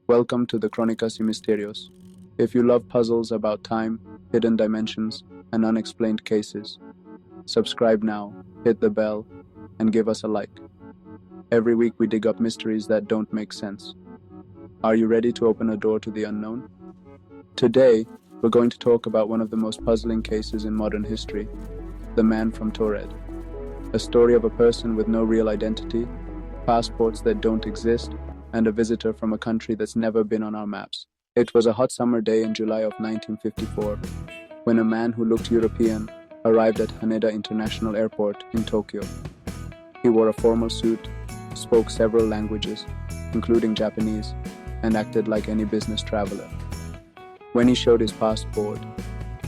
Welcome to the Crónicas y Misterios. If you love puzzles about time, hidden dimensions, and unexplained cases, subscribe now, hit the bell, and give us a like. Every week we dig up mysteries that don't make sense. Are you ready to open a door to the unknown? Today, we're going to talk about one of the most puzzling cases in modern history, the man from Taured. A story of a person with no real identity, passports that don't exist, and a visitor from a country that's never been on our maps. It was a hot summer day in July of 1954, when a man who looked European arrived at Haneda International Airport in Tokyo. He wore a formal suit, spoke several languages, including Japanese, and acted like any business traveler. When he showed his passport,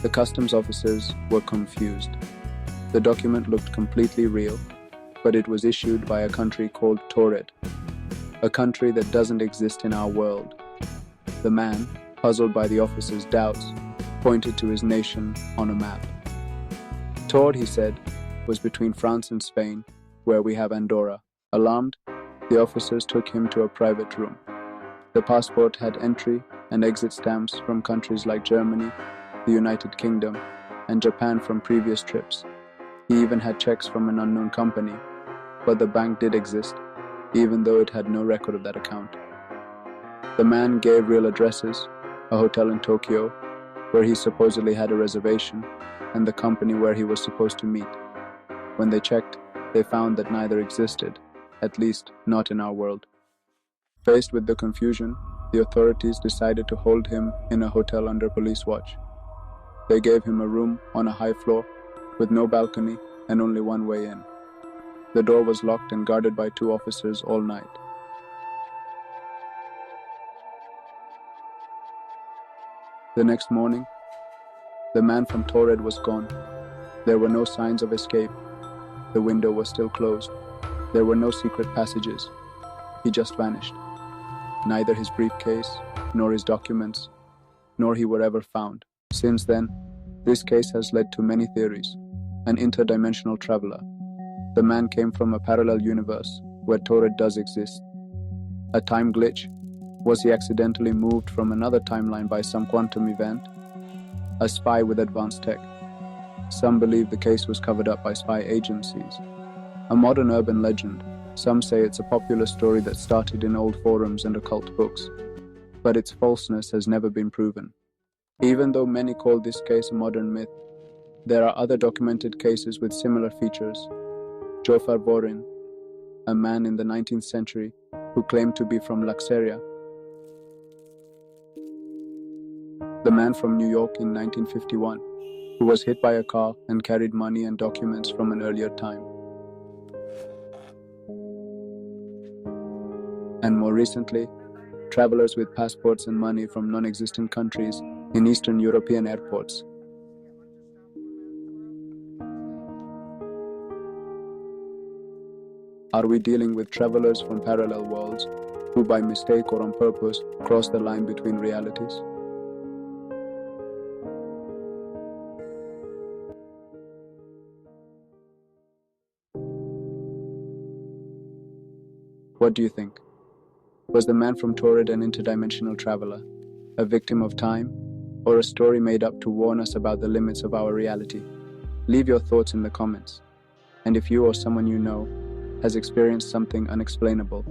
the customs officers were confused. The document looked completely real, but it was issued by a country called Taured, a country that doesn't exist in our world. The man, puzzled by the officer's doubts, pointed to his nation on a map. Taured, he said, was between France and Spain, where we have Andorra. Alarmed, the officers took him to a private room. The passport had entry and exit stamps from countries like Germany, the United Kingdom, and Japan from previous trips. He even had checks from an unknown company, but the bank did exist, even though it had no record of that account. The man gave real addresses, a hotel in Tokyo, where he supposedly had a reservation, and the company where he was supposed to meet. When they checked, they found that neither existed, at least not in our world. Faced with the confusion, the authorities decided to hold him in a hotel under police watch. They gave him a room on a high floor, with no balcony and only one way in. The door was locked and guarded by 2 officers all night. The next morning, the man from Taured was gone. There were no signs of escape. The window was still closed. There were no secret passages. He just vanished. Neither his briefcase, nor his documents, nor he were ever found. Since then, this case has led to many theories. An interdimensional traveler. The man came from a parallel universe where Taured does exist. A time glitch? Was he accidentally moved from another timeline by some quantum event? A spy with advanced tech? Some believe the case was covered up by spy agencies. A modern urban legend? Some say it's a popular story that started in old forums and occult books, but its falseness has never been proven. Even though many call this case a modern myth, there are other documented cases with similar features. Jofar Vorin, a man in the 19th century who claimed to be from Luxeria. The man from New York in 1951 who was hit by a car and carried money and documents from an earlier time. And more recently, travelers with passports and money from non-existent countries in Eastern European airports. Are we dealing with travelers from parallel worlds who by mistake or on purpose cross the line between realities? What do you think? Was the man from Taured an interdimensional traveler, a victim of time, or a story made up to warn us about the limits of our reality? Leave your thoughts in the comments. And if you or someone you know has experienced something unexplainable,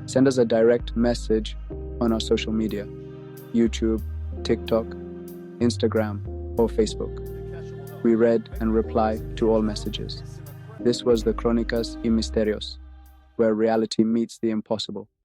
send us a direct message on our social media, YouTube, TikTok, Instagram, or Facebook. We read and reply to all messages. This was the Crónicas y Misterios, where reality meets the impossible.